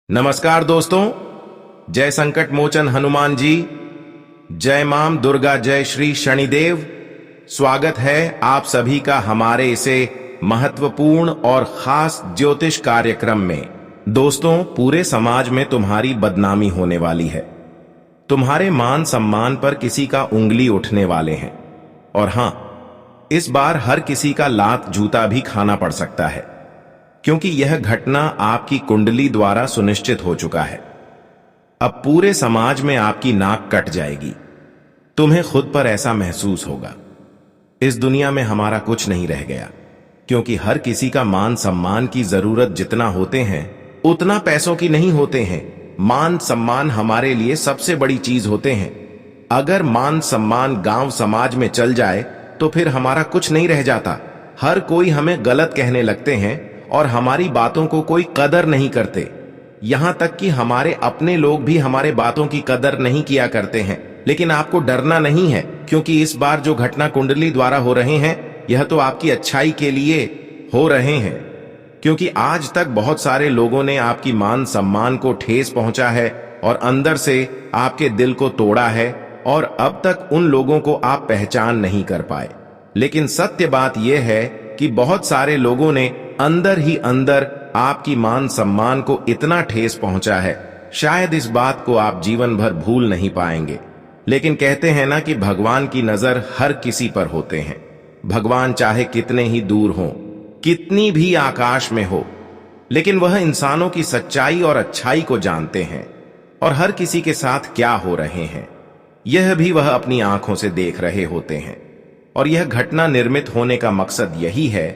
नमस्कार दोस्तों। जय संकट मोचन हनुमान जी, जय मां दुर्गा, जय श्री शनिदेव। स्वागत है आप सभी का हमारे इसे महत्वपूर्ण और खास ज्योतिष कार्यक्रम में। दोस्तों, पूरे समाज में तुम्हारी बदनामी होने वाली है। तुम्हारे मान सम्मान पर किसी का उंगली उठने वाले हैं। और हां, इस बार हर किसी का लात जूता भी खाना पड़ सकता है, क्योंकि यह घटना आपकी कुंडली द्वारा सुनिश्चित हो चुका है। अब पूरे समाज में आपकी नाक कट जाएगी। तुम्हें खुद पर ऐसा महसूस होगा, इस दुनिया में हमारा कुछ नहीं रह गया, क्योंकि हर किसी का मान सम्मान की जरूरत जितना होते हैं उतना पैसों की नहीं होते हैं। मान सम्मान हमारे लिए सबसे बड़ी चीज होते हैं। अगर मान सम्मान गांव समाज में चल जाए तो फिर हमारा कुछ नहीं रह जाता। हर कोई हमें गलत कहने लगते हैं और हमारी बातों को कोई कदर नहीं करते। यहां तक कि हमारे अपने लोग भी हमारे बातों की कदर नहीं किया करते हैं। लेकिन आपको डरना नहीं है, क्योंकि इस बार जो घटना कुंडली द्वारा हो रहे हैं यह तो आपकी अच्छाई के लिए हो रहे हैं। क्योंकि आज तक बहुत सारे लोगों ने आपकी मान सम्मान को ठेस पहुंचा है और अंदर से आपके दिल को तोड़ा है, और अब तक उन लोगों को आप पहचान नहीं कर पाए। लेकिन सत्य बात यह है कि बहुत सारे लोगों ने अंदर ही अंदर आपकी मान सम्मान को इतना ठेस पहुंचा है, शायद इस बात को आप जीवन भर भूल नहीं पाएंगे। लेकिन कहते हैं ना कि भगवान की नजर हर किसी पर होते हैं। भगवान चाहे कितने ही दूर हो, कितनी भी आकाश में हो, लेकिन वह इंसानों की सच्चाई और अच्छाई को जानते हैं, और हर किसी के साथ क्या हो रहे हैं यह भी वह अपनी आंखों से देख रहे होते हैं। और यह घटना निर्मित होने का मकसद यही है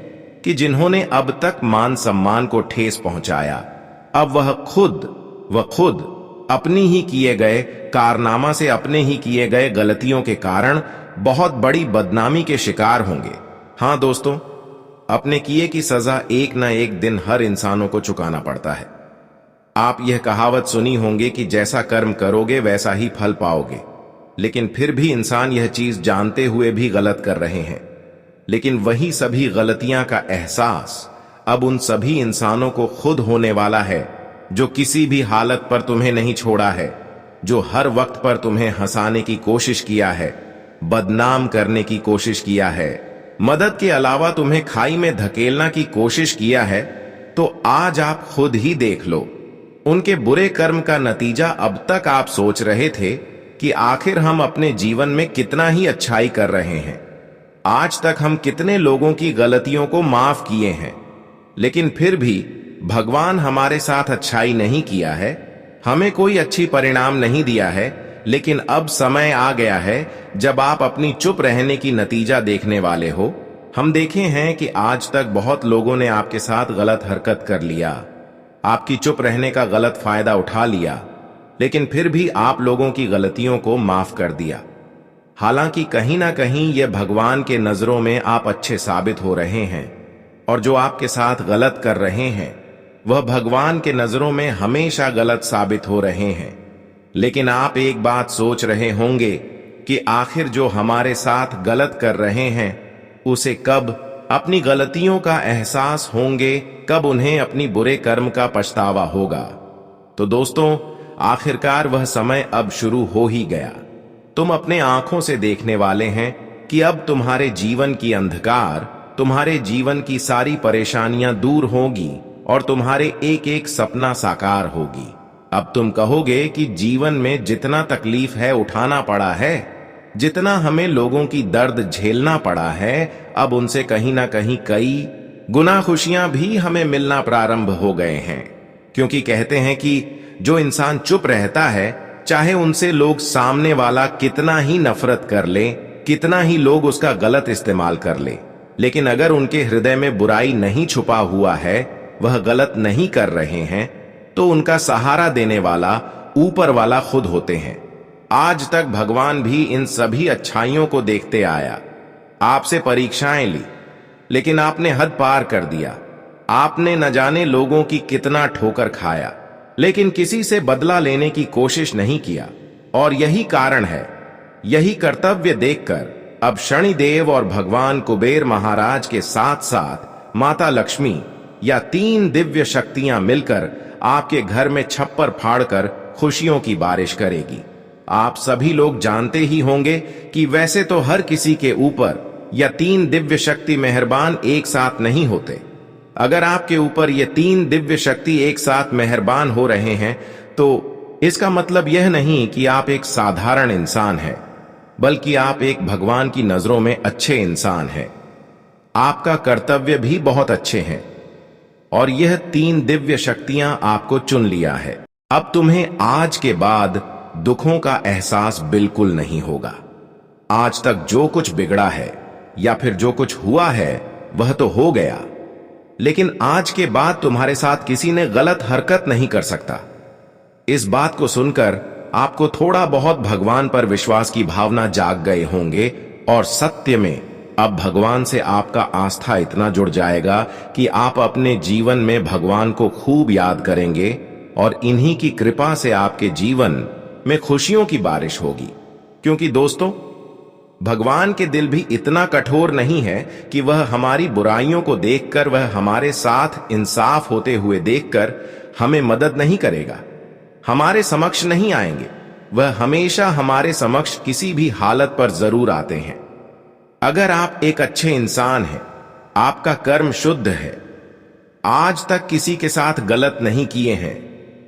कि जिन्होंने अब तक मान सम्मान को ठेस पहुंचाया, अब वह खुद अपनी ही किए गए कारनामा से, अपने ही किए गए गलतियों के कारण बहुत बड़ी बदनामी के शिकार होंगे। हां दोस्तों, अपने किए की सजा एक न एक दिन हर इंसानों को चुकाना पड़ता है। आप यह कहावत सुनी होंगी कि जैसा कर्म करोगे वैसा ही फल पाओगे। लेकिन फिर भी इंसान यह चीज जानते हुए भी गलत कर रहे हैं। लेकिन वही सभी गलतियां का एहसास अब उन सभी इंसानों को खुद होने वाला है जो किसी भी हालत पर तुम्हें नहीं छोड़ा है, जो हर वक्त पर तुम्हें हंसाने की कोशिश किया है, बदनाम करने की कोशिश किया है, मदद के अलावा तुम्हें खाई में धकेलना की कोशिश किया है। तो आज आप खुद ही देख लो, उनके बुरे कर्म का नतीजा। अब तक आप सोच रहे थे कि आखिर हम अपने जीवन में कितना ही अच्छाई कर रहे हैं, आज तक हम कितने लोगों की गलतियों को माफ किए हैं, लेकिन फिर भी भगवान हमारे साथ अच्छाई नहीं किया है, हमें कोई अच्छी परिणाम नहीं दिया है। लेकिन अब समय आ गया है जब आप अपनी चुप रहने की नतीजा देखने वाले हो। हम देखे हैं कि आज तक बहुत लोगों ने आपके साथ गलत हरकत कर लिया, आपकी चुप रहने का गलत फायदा उठा लिया, लेकिन फिर भी आप लोगों की गलतियों को माफ कर दिया। हालांकि कहीं ना कहीं यह भगवान के नजरों में आप अच्छे साबित हो रहे हैं, और जो आपके साथ गलत कर रहे हैं वह भगवान के नजरों में हमेशा गलत साबित हो रहे हैं। लेकिन आप एक बात सोच रहे होंगे कि आखिर जो हमारे साथ गलत कर रहे हैं उसे कब अपनी गलतियों का एहसास होंगे, कब उन्हें अपनी बुरे कर्म का पछतावा होगा। तो दोस्तों, आखिरकार वह समय अब शुरू हो ही गया। तुम अपने आंखों से देखने वाले हैं कि अब तुम्हारे जीवन की अंधकार, तुम्हारे जीवन की सारी परेशानियां दूर होगी और तुम्हारे एक एक सपना साकार होगी। अब तुम कहोगे कि जीवन में जितना तकलीफ है उठाना पड़ा है, जितना हमें लोगों की दर्द झेलना पड़ा है, अब उनसे कहीं ना कहीं कई गुना खुशियां भी हमें मिलना प्रारंभ हो गए हैं। क्योंकि कहते हैं कि जो इंसान चुप रहता है, चाहे उनसे लोग सामने वाला कितना ही नफरत कर ले, कितना ही लोग उसका गलत इस्तेमाल कर ले, लेकिन अगर उनके हृदय में बुराई नहीं छुपा हुआ है, वह गलत नहीं कर रहे हैं, तो उनका सहारा देने वाला ऊपर वाला खुद होते हैं। आज तक भगवान भी इन सभी अच्छाइयों को देखते आया, आपसे परीक्षाएं ली, लेकिन आपने हद पार कर दिया। आपने न जाने लोगों की कितना ठोकर खाया, लेकिन किसी से बदला लेने की कोशिश नहीं किया। और यही कारण है, यही कर्तव्य देखकर अब शनिदेव और भगवान कुबेर महाराज के साथ साथ माता लक्ष्मी या 3 दिव्य शक्तियां मिलकर आपके घर में छप्पर फाड़कर खुशियों की बारिश करेगी। आप सभी लोग जानते ही होंगे कि वैसे तो हर किसी के ऊपर या 3 दिव्य शक्ति मेहरबान एक साथ नहीं होते। अगर आपके ऊपर ये 3 दिव्य शक्ति एक साथ मेहरबान हो रहे हैं तो इसका मतलब यह नहीं कि आप एक साधारण इंसान हैं, बल्कि आप एक भगवान की नजरों में अच्छे इंसान हैं। आपका कर्तव्य भी बहुत अच्छे हैं और यह 3 दिव्य शक्तियां आपको चुन लिया है। अब तुम्हें आज के बाद दुखों का एहसास बिल्कुल नहीं होगा। आज तक जो कुछ बिगड़ा है या फिर जो कुछ हुआ है वह तो हो गया, लेकिन आज के बाद तुम्हारे साथ किसी ने गलत हरकत नहीं कर सकता। इस बात को सुनकर आपको थोड़ा बहुत भगवान पर विश्वास की भावना जाग गए होंगे और सत्य में अब भगवान से आपका आस्था इतना जुड़ जाएगा कि आप अपने जीवन में भगवान को खूब याद करेंगे और इन्हीं की कृपा से आपके जीवन में खुशियों की बारिश होगी। क्योंकि दोस्तों, भगवान के दिल भी इतना कठोर नहीं है कि वह हमारी बुराइयों को देखकर, वह हमारे साथ इंसाफ होते हुए देखकर हमें मदद नहीं करेगा, हमारे समक्ष नहीं आएंगे। वह हमेशा हमारे समक्ष किसी भी हालत पर जरूर आते हैं। अगर आप एक अच्छे इंसान हैं, आपका कर्म शुद्ध है, आज तक किसी के साथ गलत नहीं किए हैं,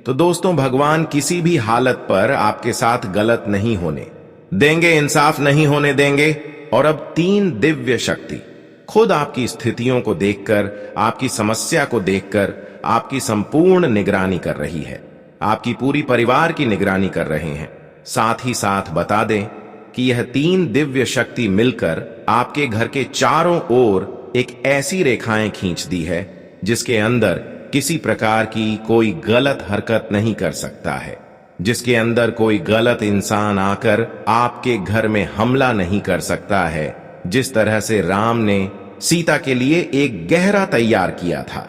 तो दोस्तों भगवान किसी भी हालत पर आपके साथ गलत नहीं होने देंगे, इंसाफ नहीं होने देंगे। और अब 3 दिव्य शक्ति खुद आपकी स्थितियों को देखकर, आपकी समस्या को देखकर आपकी संपूर्ण निगरानी कर रही है, आपकी पूरी परिवार की निगरानी कर रहे हैं। साथ ही साथ बता दें कि यह 3 दिव्य शक्ति मिलकर आपके घर के चारों ओर एक ऐसी रेखाएं खींच दी है जिसके अंदर किसी प्रकार की कोई गलत हरकत नहीं कर सकता है, जिसके अंदर कोई गलत इंसान आकर आपके घर में हमला नहीं कर सकता है। जिस तरह से राम ने सीता के लिए एक गहरा तैयार किया था,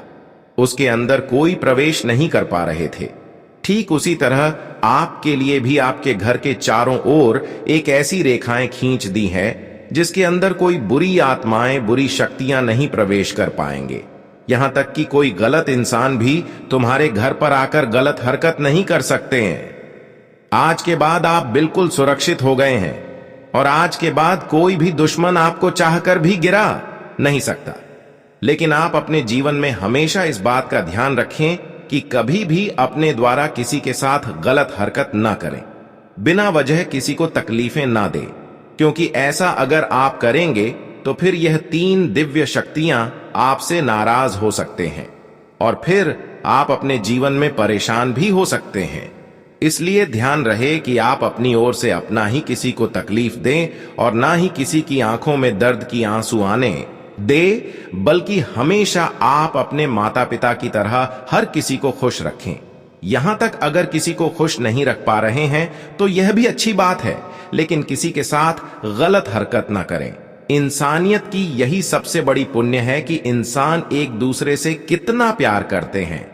उसके अंदर कोई प्रवेश नहीं कर पा रहे थे, ठीक उसी तरह आपके लिए भी आपके घर के चारों ओर एक ऐसी रेखाएं खींच दी हैं जिसके अंदर कोई बुरी आत्माएं, बुरी शक्तियां नहीं प्रवेश कर पाएंगे। यहां तक कि कोई गलत इंसान भी तुम्हारे घर पर आकर गलत हरकत नहीं कर सकते हैं। आज के बाद आप बिल्कुल सुरक्षित हो गए हैं और आज के बाद कोई भी दुश्मन आपको चाहकर भी गिरा नहीं सकता। लेकिन आप अपने जीवन में हमेशा इस बात का ध्यान रखें कि कभी भी अपने द्वारा किसी के साथ गलत हरकत ना करें, बिना वजह किसी को तकलीफें ना दें, क्योंकि ऐसा अगर आप करेंगे तो फिर यह 3 दिव्य शक्तियां आपसे नाराज हो सकते हैं और फिर आप अपने जीवन में परेशान भी हो सकते हैं। इसलिए ध्यान रहे कि आप अपनी ओर से अपना ही किसी को तकलीफ दें और ना ही किसी की आंखों में दर्द की आंसू आने दे, बल्कि हमेशा आप अपने माता पिता की तरह हर किसी को खुश रखें। यहां तक अगर किसी को खुश नहीं रख पा रहे हैं तो यह भी अच्छी बात है, लेकिन किसी के साथ गलत हरकत ना करें। इंसानियत की यही सबसे बड़ी पुण्य है कि इंसान एक दूसरे से कितना प्यार करते हैं।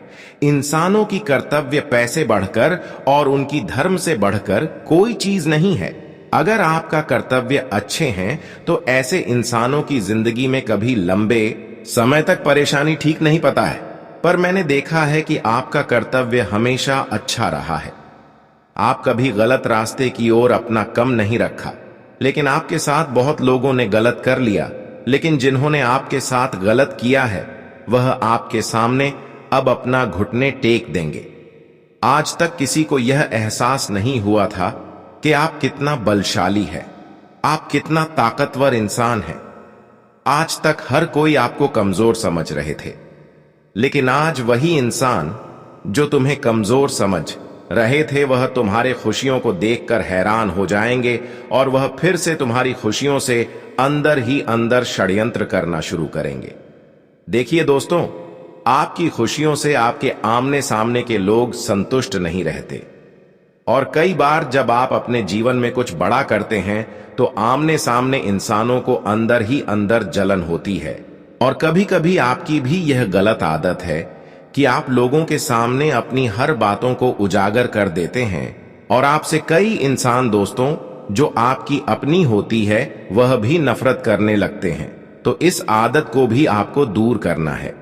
इंसानों की कर्तव्य पैसे बढ़कर और उनकी धर्म से बढ़कर कोई चीज नहीं है। अगर आपका कर्तव्य अच्छे हैं तो ऐसे इंसानों की जिंदगी में कभी लंबे समय तक परेशानी ठीक नहीं पता है, पर मैंने देखा है कि आपका कर्तव्य हमेशा अच्छा रहा है। आप कभी गलत रास्ते की ओर अपना कम नहीं रखा, लेकिन आपके साथ बहुत लोगों ने गलत कर लिया, लेकिन जिन्होंने आपके साथ गलत किया है वह आपके सामने अब अपना घुटने टेक देंगे। आज तक किसी को यह एहसास नहीं हुआ था कि आप कितना बलशाली है, आप कितना ताकतवर इंसान हैं। आज तक हर कोई आपको कमजोर समझ रहे थे, लेकिन आज वही इंसान जो तुम्हें कमजोर समझ रहे थे वह तुम्हारे खुशियों को देखकर हैरान हो जाएंगे और वह फिर से तुम्हारी खुशियों से अंदर ही अंदर षड्यंत्र करना शुरू करेंगे। देखिए दोस्तों, आपकी खुशियों से आपके आमने सामने के लोग संतुष्ट नहीं रहते और कई बार जब आप अपने जीवन में कुछ बड़ा करते हैं तो आमने सामने इंसानों को अंदर ही अंदर जलन होती है। और कभी कभी आपकी भी यह गलत आदत है कि आप लोगों के सामने अपनी हर बातों को उजागर कर देते हैं और आपसे कई इंसान दोस्तों जो आपकी अपनी होती है वह भी नफरत करने लगते हैं। तो इस आदत को भी आपको दूर करना है,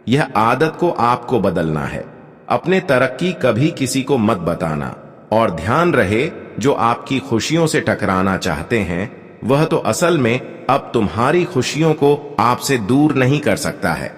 यह आदत को आपको बदलना है। अपने तरक्की कभी किसी को मत बताना, और ध्यान रहे जो आपकी खुशियों से टकराना चाहते हैं वह तो असल में अब तुम्हारी खुशियों को आपसे दूर नहीं कर सकता है,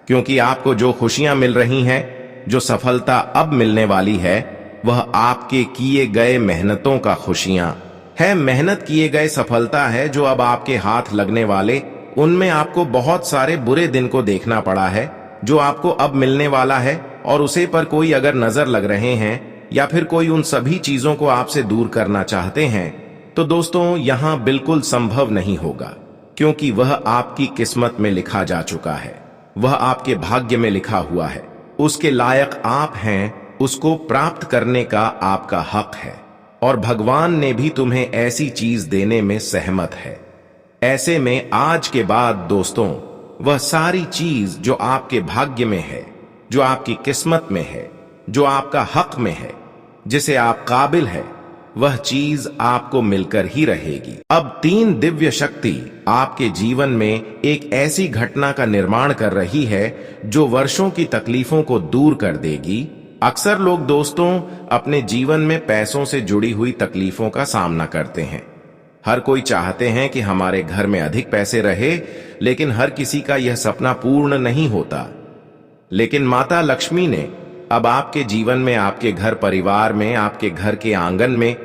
क्योंकि आपको जो खुशियां मिल रही हैं, जो सफलता अब मिलने वाली है, वह आपके किए गए मेहनतों का खुशियां है। मेहनत किए गए सफलता है जो अब आपके हाथ लगने वाले, उनमें आपको बहुत सारे बुरे दिन को देखना पड़ा है जो आपको अब मिलने वाला है, और उसे पर कोई अगर नजर लग रहे हैं या फिर कोई उन सभी चीजों को आपसे दूर करना चाहते हैं, तो दोस्तों यहां बिल्कुल संभव नहीं होगा, क्योंकि वह आपकी किस्मत में लिखा जा चुका है, वह आपके भाग्य में लिखा हुआ है। उसके लायक आप हैं, उसको प्राप्त करने का आपका हक है, और भगवान ने भी तुम्हें ऐसी चीज देने में सहमत है। ऐसे में आज के बाद दोस्तों वह सारी चीज जो आपके भाग्य में है, जो आपकी किस्मत में है, जो आपका हक में है, जिसे आप काबिल है, वह चीज आपको मिलकर ही रहेगी। अब 3 दिव्य शक्ति आपके जीवन में एक ऐसी घटना का निर्माण कर रही है जो वर्षों की तकलीफों को दूर कर देगी। अक्सर लोग दोस्तों अपने जीवन में पैसों से जुड़ी हुई तकलीफों का सामना करते हैं। हर कोई चाहते हैं कि हमारे घर में अधिक पैसे रहे, लेकिन हर किसी का यह सपना पूर्ण नहीं होता। लेकिन माता लक्ष्मी ने अब आपके जीवन में, आपके घर परिवार में, आपके घर के आंगन में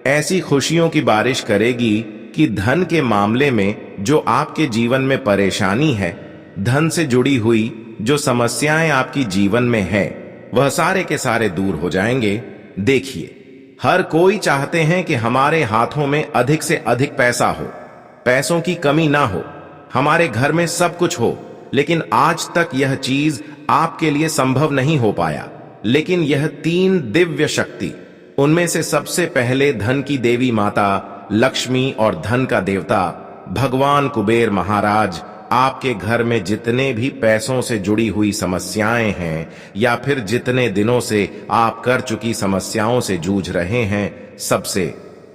ऐसी खुशियों की बारिश करेगी कि धन के मामले में जो आपके जीवन में परेशानी है, धन से जुड़ी हुई जो समस्याएं आपकी जीवन में है, वह सारे के सारे दूर हो जाएंगे। देखिए, हर कोई चाहते हैं कि हमारे हाथों में अधिक से अधिक पैसा हो, पैसों की कमी ना हो, हमारे घर में सब कुछ हो, लेकिन आज तक यह चीज आपके लिए संभव नहीं हो पाया। लेकिन यह 3 दिव्य शक्ति, उनमें से सबसे पहले धन की देवी माता लक्ष्मी और धन का देवता भगवान कुबेर महाराज आपके घर में जितने भी पैसों से जुड़ी हुई समस्याएं हैं, या फिर जितने दिनों से आप कर चुकी समस्याओं से जूझ रहे हैं, सबसे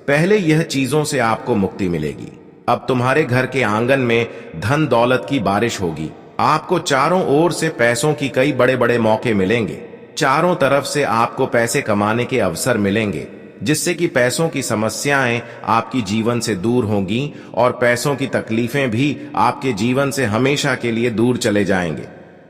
पहले यह चीजों से आपको मुक्ति मिलेगी। अब तुम्हारे घर के आंगन में धन दौलत की बारिश होगी। आपको चारों ओर से पैसों की कई बड़े बड़े मौके मिलेंगे। चारों तरफ से आपको पैसे कमाने के अवसर मिलेंगे, जिससे कि पैसों की समस्याएं आपकी जीवन से दूर होंगी और पैसों की तकलीफें भी आपके जीवन से हमेशा के लिए दूर चले जाएंगे।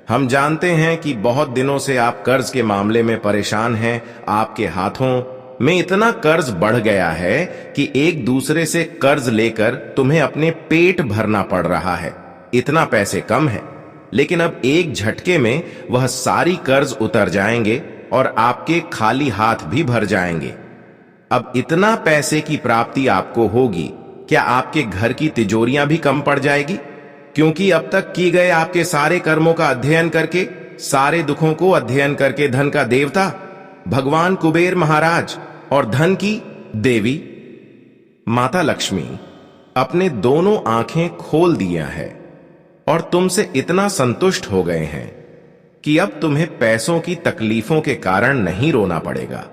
हम जानते हैं कि बहुत दिनों से आप कर्ज के मामले में परेशान हैं। आपके हाथों में इतना कर्ज बढ़ गया है कि एक दूसरे से कर्ज लेकर तुम्हें अपने पेट भरना पड़ रहा है। इतना पैसे कम है, लेकिन अब एक झटके में वह सारी कर्ज उतर जाएंगे और आपके खाली हाथ भी भर जाएंगे। अब इतना पैसे की प्राप्ति आपको होगी, क्या आपके घर की तिजोरियां भी कम पड़ जाएगी? क्योंकि अब तक की गए आपके सारे कर्मों का अध्ययन करके, सारे दुखों को अध्ययन करके धन का देवता भगवान कुबेर महाराज और धन की देवी माता लक्ष्मी अपने दोनों आंखें खोल दिया है और तुमसे इतना संतुष्ट हो गए हैं कि अब तुम्हें पैसों की तकलीफों के कारण नहीं रोना पड़ेगा।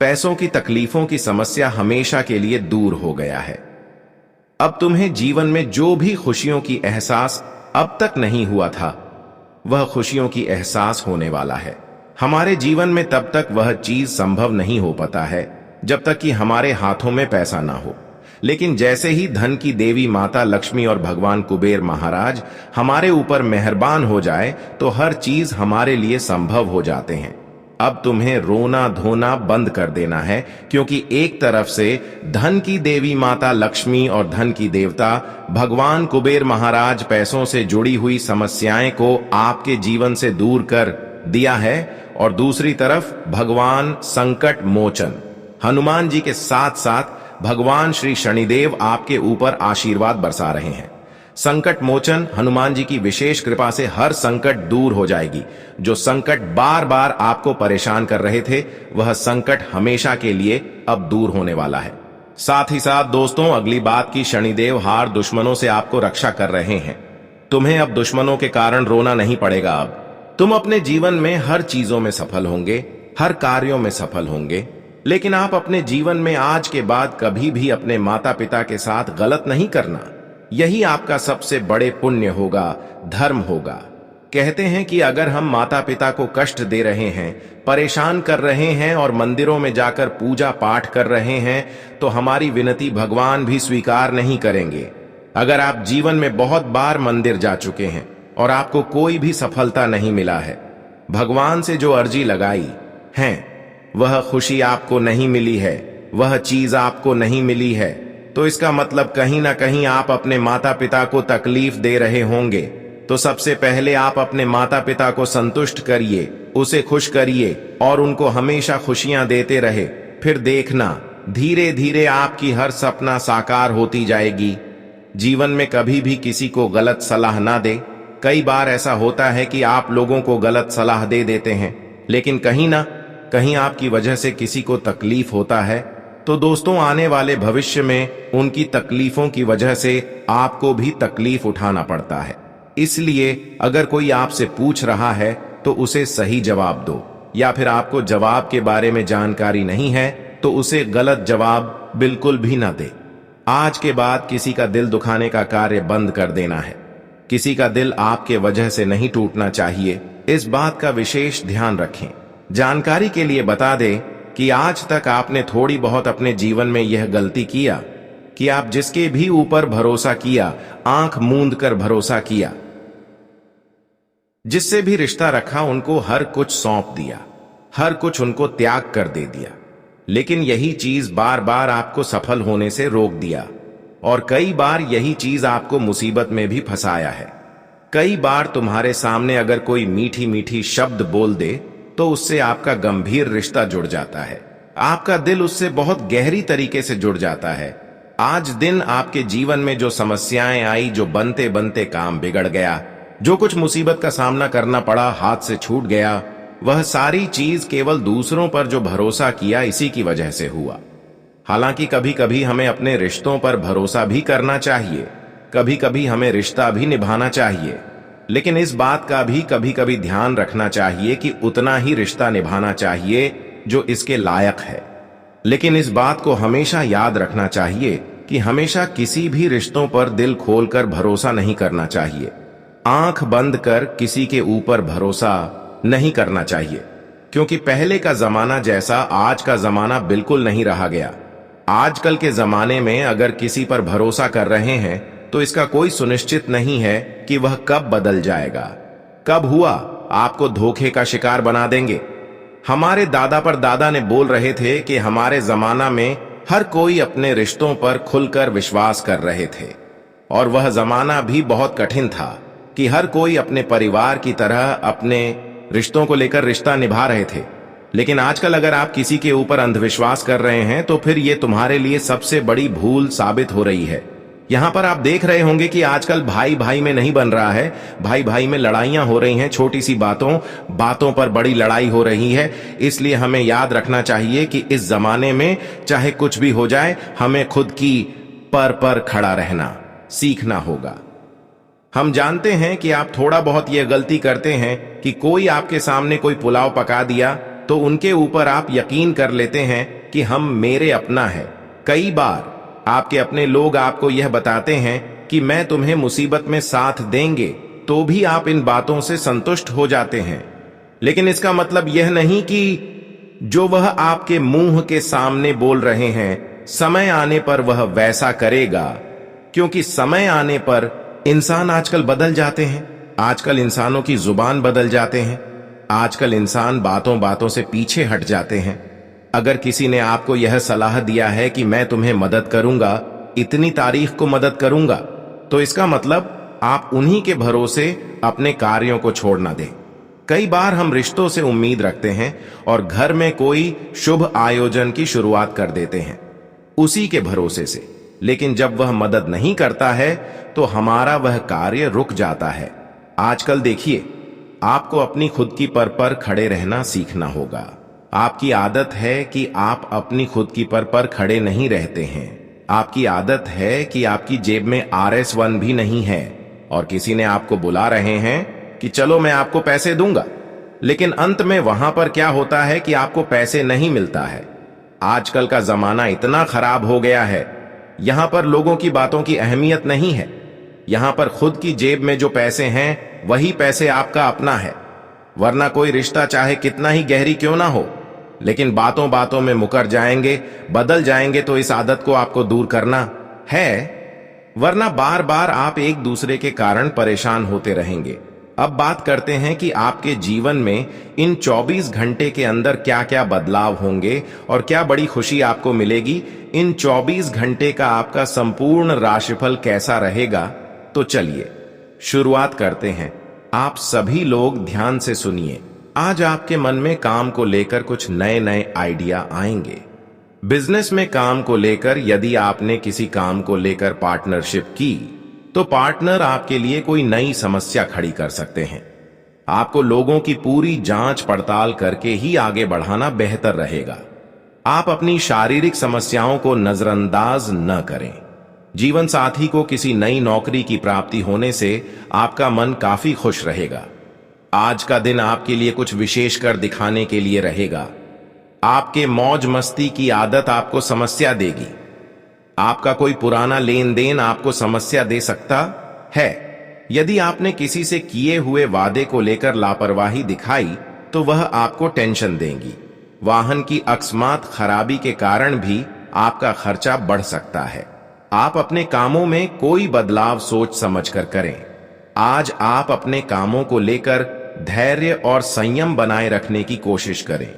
पैसों की तकलीफों की समस्या हमेशा के लिए दूर हो गया है। अब तुम्हें जीवन में जो भी खुशियों की एहसास अब तक नहीं हुआ था, वह खुशियों की एहसास होने वाला है। हमारे जीवन में तब तक वह चीज संभव नहीं हो पाता है जब तक कि हमारे हाथों में पैसा ना हो। लेकिन जैसे ही धन की देवी माता लक्ष्मी और भगवान कुबेर महाराज हमारे ऊपर मेहरबान हो जाए, तो हर चीज हमारे लिए संभव हो जाते हैं। अब तुम्हें रोना धोना बंद कर देना है, क्योंकि एक तरफ से धन की देवी माता लक्ष्मी और धन की देवता भगवान कुबेर महाराज पैसों से जुड़ी हुई समस्याएं को आपके जीवन से दूर कर दिया है, और दूसरी तरफ भगवान संकट मोचन हनुमान जी के साथ साथ भगवान श्री शनिदेव आपके ऊपर आशीर्वाद बरसा रहे हैं। संकट मोचन हनुमान जी की विशेष कृपा से हर संकट दूर हो जाएगी। जो संकट बार बार आपको परेशान कर रहे थे, वह संकट हमेशा के लिए अब दूर होने वाला है। साथ ही साथ दोस्तों, अगली बात की शनिदेव हार दुश्मनों से आपको रक्षा कर रहे हैं। तुम्हें अब दुश्मनों के कारण रोना नहीं पड़ेगा। अब तुम अपने जीवन में हर चीजों में सफल होंगे, हर कार्यों में सफल होंगे। लेकिन आप अपने जीवन में आज के बाद कभी भी अपने माता पिता के साथ गलत नहीं करना। यही आपका सबसे बड़े पुण्य होगा, धर्म होगा। कहते हैं कि अगर हम माता पिता को कष्ट दे रहे हैं, परेशान कर रहे हैं और मंदिरों में जाकर पूजा पाठ कर रहे हैं, तो हमारी विनती भगवान भी स्वीकार नहीं करेंगे। अगर आप जीवन में बहुत बार मंदिर जा चुके हैं और आपको कोई भी सफलता नहीं मिला है, भगवान से जो अर्जी लगाई है, वह खुशी आपको नहीं मिली है, वह चीज आपको नहीं मिली है, तो इसका मतलब कहीं ना कहीं आप अपने माता पिता को तकलीफ दे रहे होंगे। तो सबसे पहले आप अपने माता पिता को संतुष्ट करिए, उसे खुश करिए और उनको हमेशा खुशियां देते रहे। फिर देखना धीरे धीरे आपकी हर सपना साकार होती जाएगी। जीवन में कभी भी किसी को गलत सलाह ना दे। कई बार ऐसा होता है कि आप लोगों को गलत सलाह दे देते हैं, लेकिन कहीं ना कहीं आपकी वजह से किसी को तकलीफ होता है। तो दोस्तों, आने वाले भविष्य में उनकी तकलीफों की वजह से आपको भी तकलीफ उठाना पड़ता है। इसलिए अगर कोई आपसे पूछ रहा है तो उसे सही जवाब दो, या फिर आपको जवाब के बारे में जानकारी नहीं है तो उसे गलत जवाब बिल्कुल भी ना दे। आज के बाद किसी का दिल दुखाने का कार्य बंद कर देना है। किसी का दिल आपके वजह से नहीं टूटना चाहिए, इस बात का विशेष ध्यान रखें। जानकारी के लिए बता दें कि आज तक आपने थोड़ी बहुत अपने जीवन में यह गलती किया कि आप जिसके भी ऊपर भरोसा किया, आंख मूंद कर भरोसा किया, जिससे भी रिश्ता रखा उनको हर कुछ सौंप दिया, हर कुछ उनको त्याग कर दे दिया, लेकिन यही चीज बार बार आपको सफल होने से रोक दिया। और कई बार यही चीज आपको मुसीबत में भी फंसाया है। कई बार तुम्हारे सामने अगर कोई मीठी मीठी शब्द बोल दे तो उससे आपका गंभीर रिश्ता जुड़ जाता है, आपका दिल उससे बहुत गहरी तरीके से जुड़ जाता है। आज दिन आपके जीवन में जो समस्याएं आई, जो बनते बनते काम बिगड़ गया, जो कुछ मुसीबत का सामना करना पड़ा, हाथ से छूट गया, वह सारी चीज केवल दूसरों पर जो भरोसा किया इसी की वजह से हुआ। हालांकि कभी कभी हमें अपने रिश्तों पर भरोसा भी करना चाहिए, कभी कभी हमें रिश्ता भी निभाना चाहिए, लेकिन इस बात का भी कभी कभी ध्यान रखना चाहिए कि उतना ही रिश्ता निभाना चाहिए जो इसके लायक है। लेकिन इस बात को हमेशा याद रखना चाहिए कि हमेशा किसी भी रिश्तों पर दिल खोलकर भरोसा नहीं करना चाहिए। आंख बंद कर किसी के ऊपर भरोसा नहीं करना चाहिए, क्योंकि पहले का जमाना जैसा आज का जमाना बिल्कुल नहीं रहा गया। आजकल के जमाने में अगर किसी पर भरोसा कर रहे हैं तो इसका कोई सुनिश्चित नहीं है कि वह कब बदल जाएगा, कब हुआ आपको धोखे का शिकार बना देंगे। हमारे दादा पर दादा ने बोल रहे थे कि हमारे जमाना में हर कोई अपने रिश्तों पर खुलकर विश्वास कर रहे थे, और वह जमाना भी बहुत कठिन था कि हर कोई अपने परिवार की तरह अपने रिश्तों को लेकर रिश्ता निभा रहे थे। लेकिन आजकल अगर आप किसी के ऊपर अंधविश्वास कर रहे हैं तो फिर ये तुम्हारे लिए सबसे बड़ी भूल साबित हो रही है। यहां पर आप देख रहे होंगे कि आजकल भाई भाई में नहीं बन रहा है, भाई भाई में लड़ाइयां हो रही हैं, छोटी सी बातों पर बड़ी लड़ाई हो रही है। इसलिए हमें याद रखना चाहिए कि इस जमाने में चाहे कुछ भी हो जाए, हमें खुद की पर खड़ा रहना सीखना होगा। हम जानते हैं कि आप थोड़ा बहुत यह गलती करते हैं कि कोई आपके सामने कोई पुलाव पका दिया तो उनके ऊपर आप यकीन कर लेते हैं कि हम मेरे अपना है। कई बार आपके अपने लोग आपको यह बताते हैं कि मैं तुम्हें मुसीबत में साथ देंगे, तो भी आप इन बातों से संतुष्ट हो जाते हैं। लेकिन इसका मतलब यह नहीं कि जो वह आपके मुंह के सामने बोल रहे हैं, समय आने पर वह वैसा करेगा, क्योंकि समय आने पर इंसान आजकल बदल जाते हैं। आजकल इंसानों की जुबान बदल जाते हैं। आजकल इंसान बातों बातों से पीछे हट जाते हैं। अगर किसी ने आपको यह सलाह दिया है कि मैं तुम्हें मदद करूंगा, इतनी तारीख को मदद करूंगा, तो इसका मतलब आप उन्हीं के भरोसे अपने कार्यों को छोड़ ना दें। कई बार हम रिश्तों से उम्मीद रखते हैं और घर में कोई शुभ आयोजन की शुरुआत कर देते हैं उसी के भरोसे से, लेकिन जब वह मदद नहीं करता है तो हमारा वह कार्य रुक जाता है। आजकल देखिए, आपको अपनी खुद की पर खड़े रहना सीखना होगा। आपकी आदत है कि आप अपनी खुद की पर खड़े नहीं रहते हैं। आपकी आदत है कि आपकी जेब में RS1 भी नहीं है और किसी ने आपको बुला रहे हैं कि चलो मैं आपको पैसे दूंगा, लेकिन अंत में वहां पर क्या होता है कि आपको पैसे नहीं मिलता है। आजकल का जमाना इतना खराब हो गया है, यहां पर लोगों की बातों की अहमियत नहीं है। यहां पर खुद की जेब में जो पैसे हैं वही पैसे आपका अपना है, वरना कोई रिश्ता चाहे कितना ही गहरी क्यों ना हो, लेकिन बातों बातों में मुकर जाएंगे, बदल जाएंगे। तो इस आदत को आपको दूर करना है, वरना बार बार आप एक दूसरे के कारण परेशान होते रहेंगे। अब बात करते हैं कि आपके जीवन में इन 24 घंटे के अंदर क्या क्या बदलाव होंगे और क्या बड़ी खुशी आपको मिलेगी। इन 24 घंटे का आपका संपूर्ण राशिफल कैसा रहेगा, तो चलिए शुरुआत करते हैं। आप सभी लोग ध्यान से सुनिए। आज आपके मन में काम को लेकर कुछ नए नए आइडिया आएंगे। बिजनेस में काम को लेकर यदि आपने किसी काम को लेकर पार्टनरशिप की, तो पार्टनर आपके लिए कोई नई समस्या खड़ी कर सकते हैं। आपको लोगों की पूरी जांच पड़ताल करके ही आगे बढ़ाना बेहतर रहेगा। आप अपनी शारीरिक समस्याओं को नजरअंदाज न करें। जीवन साथी को किसी नई नौकरी की प्राप्ति होने से आपका मन काफी खुश रहेगा। आज का दिन आपके लिए कुछ विशेष कर दिखाने के लिए रहेगा। आपके मौज मस्ती की आदत आपको समस्या देगी। आपका कोई पुराना लेन देन आपको समस्या दे सकता है। यदि आपने किसी से किए हुए वादे को लेकर लापरवाही दिखाई, तो वह आपको टेंशन देंगी। वाहन की अकस्मात खराबी के कारण भी आपका खर्चा बढ़ सकता है। आप अपने कामों में कोई बदलाव सोच समझकर करें। आज आप अपने कामों को लेकर धैर्य और संयम बनाए रखने की कोशिश करें।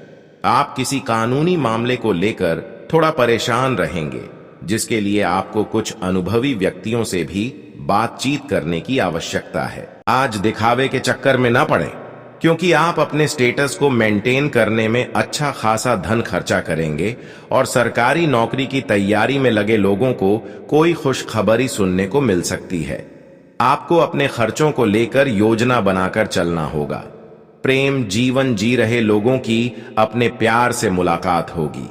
आप किसी कानूनी मामले को लेकर थोड़ा परेशान रहेंगे, जिसके लिए आपको कुछ अनुभवी व्यक्तियों से भी बातचीत करने की आवश्यकता है। आज दिखावे के चक्कर में ना पड़ें, क्योंकि आप अपने स्टेटस को मेंटेन करने में अच्छा खासा धन खर्चा करेंगे और सरकारी नौकरी की तैयारी में लगे लोगों को कोई खुशखबरी सुनने को मिल सकती है। आपको अपने खर्चों को लेकर योजना बनाकर चलना होगा। प्रेम जीवन जी रहे लोगों की अपने प्यार से मुलाकात होगी।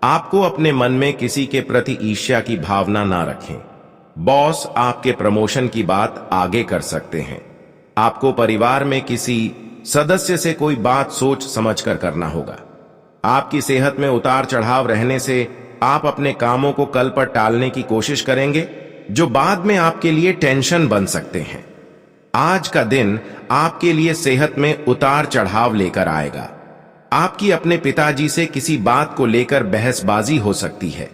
आपको अपने मन में किसी के प्रति ईर्ष्या की भावना ना रखें। बॉस आपके प्रमोशन की बात आगे कर सकते हैं। आपको परिवार में किसी सदस्य से कोई बात सोच समझकर करना होगा। आपकी सेहत में उतार चढ़ाव रहने से आप अपने कामों को कल पर टालने की कोशिश करेंगे, जो बाद में आपके लिए टेंशन बन सकते हैं। आज का दिन आपके लिए सेहत में उतार चढ़ाव लेकर आएगा। आपकी अपने पिताजी से किसी बात को लेकर बहसबाजी हो सकती है।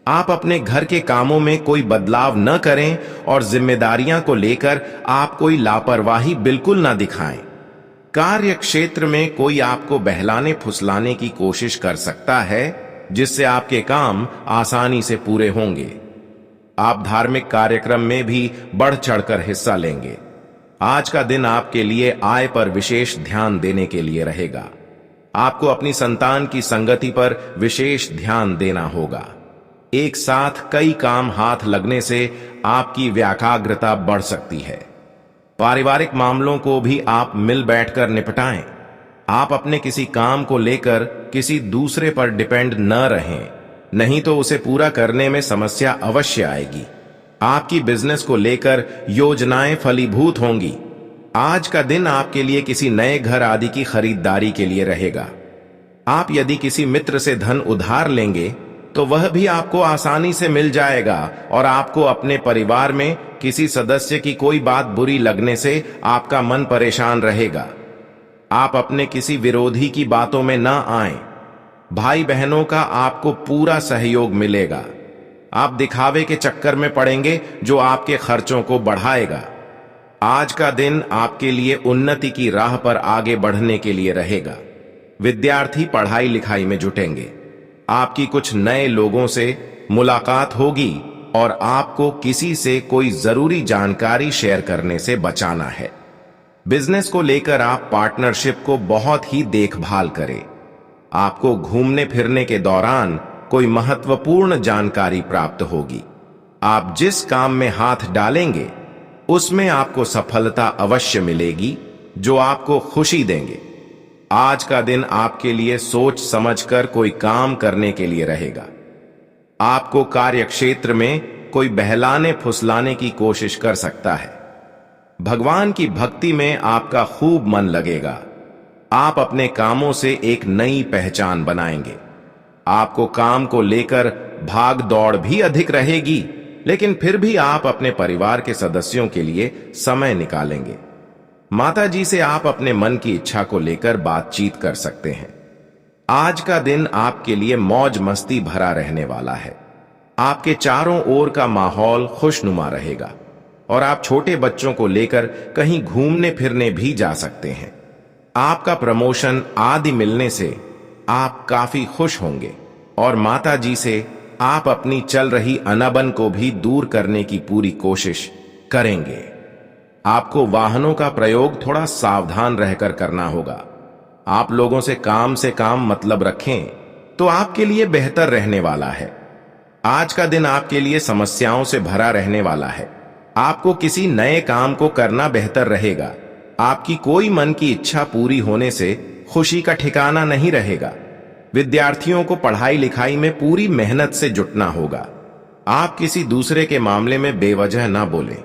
आप अपने घर के कामों में कोई बदलाव न करें और जिम्मेदारियां को लेकर आप कोई लापरवाही बिल्कुल ना दिखाएं। कार्य क्षेत्र में कोई आपको बहलाने फुसलाने की कोशिश कर सकता है, जिससे आपके काम आसानी से पूरे होंगे। आप धार्मिक कार्यक्रम में भी बढ़ चढ़कर हिस्सा लेंगे। आज का दिन आपके लिए आय पर विशेष ध्यान देने के लिए रहेगा। आपको अपनी संतान की संगति पर विशेष ध्यान देना होगा। एक साथ कई काम हाथ लगने से आपकी व्याकाग्रता बढ़ सकती है। पारिवारिक मामलों को भी आप मिल बैठकर निपटाएं। आप अपने किसी काम को लेकर किसी दूसरे पर डिपेंड न रहें, नहीं तो उसे पूरा करने में समस्या अवश्य आएगी। आपकी बिजनेस को लेकर योजनाएं फलीभूत होंगी। आज का दिन आपके लिए किसी नए घर आदि की खरीदारी के लिए रहेगा। आप यदि किसी मित्र से धन उधार लेंगे, तो वह भी आपको आसानी से मिल जाएगा और आपको अपने परिवार में किसी सदस्य की कोई बात बुरी लगने से आपका मन परेशान रहेगा। आप अपने किसी विरोधी की बातों में न आएं। भाई बहनों का आपको पूरा सहयोग मिलेगा। आप दिखावे के चक्कर में पड़ेंगे, जो आपके खर्चों को बढ़ाएगा। आज का दिन आपके लिए उन्नति की राह पर आगे बढ़ने के लिए रहेगा। विद्यार्थी पढ़ाई लिखाई में जुटेंगे। आपकी कुछ नए लोगों से मुलाकात होगी और आपको किसी से कोई जरूरी जानकारी शेयर करने से बचाना है। बिजनेस को लेकर आप पार्टनरशिप को बहुत ही देखभाल करें। आपको घूमने फिरने के दौरान कोई महत्वपूर्ण जानकारी प्राप्त होगी। आप जिस काम में हाथ डालेंगे, उसमें आपको सफलता अवश्य मिलेगी, जो आपको खुशी देंगे। आज का दिन आपके लिए सोच समझकर कोई काम करने के लिए रहेगा। आपको कार्य क्षेत्र में कोई बहलाने फुसलाने की कोशिश कर सकता है। भगवान की भक्ति में आपका खूब मन लगेगा। आप अपने कामों से एक नई पहचान बनाएंगे। आपको काम को लेकर भाग दौड़ भी अधिक रहेगी। लेकिन फिर भी आप अपने परिवार के सदस्यों के लिए समय निकालेंगे। माता जी से आप अपने मन की इच्छा को लेकर बातचीत कर सकते हैं। आज का दिन आपके लिए मौज मस्ती भरा रहने वाला है। आपके चारों ओर का माहौल खुशनुमा रहेगा और आप छोटे बच्चों को लेकर कहीं घूमने फिरने भी जा सकते हैं। आपका प्रमोशन आदि मिलने से आप काफी खुश होंगे और माता जी से आप अपनी चल रही अनबन को भी दूर करने की पूरी कोशिश करेंगे। आपको वाहनों का प्रयोग थोड़ा सावधान रहकर करना होगा। आप लोगों से काम मतलब रखें तो आपके लिए बेहतर रहने वाला है। आज का दिन आपके लिए समस्याओं से भरा रहने वाला है। आपको किसी नए काम को करना बेहतर रहेगा। आपकी कोई मन की इच्छा पूरी होने से खुशी का ठिकाना नहीं रहेगा। विद्यार्थियों को पढ़ाई लिखाई में पूरी मेहनत से जुटना होगा। आप किसी दूसरे के मामले में बेवजह ना बोलें।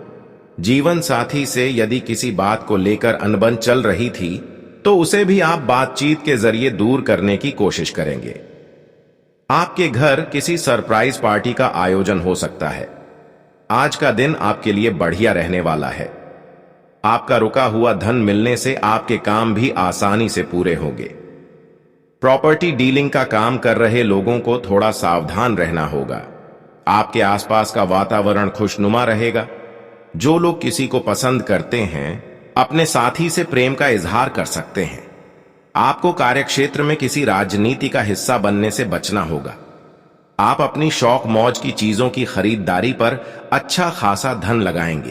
जीवन साथी से यदि किसी बात को लेकर अनबन चल रही थी तो उसे भी आप बातचीत के जरिए दूर करने की कोशिश करेंगे। आपके घर किसी सरप्राइज पार्टी का आयोजन हो सकता है। आज का दिन आपके लिए बढ़िया रहने वाला है। आपका रुका हुआ धन मिलने से आपके काम भी आसानी से पूरे होंगे। प्रॉपर्टी डीलिंग का काम कर रहे लोगों को थोड़ा सावधान रहना होगा। आपके आसपास का वातावरण खुशनुमा रहेगा। जो लोग किसी को पसंद करते हैं अपने साथी से प्रेम का इजहार कर सकते हैं। आपको कार्यक्षेत्र में किसी राजनीति का हिस्सा बनने से बचना होगा। आप अपनी शौक मौज की चीजों की खरीदारी पर अच्छा खासा धन लगाएंगे।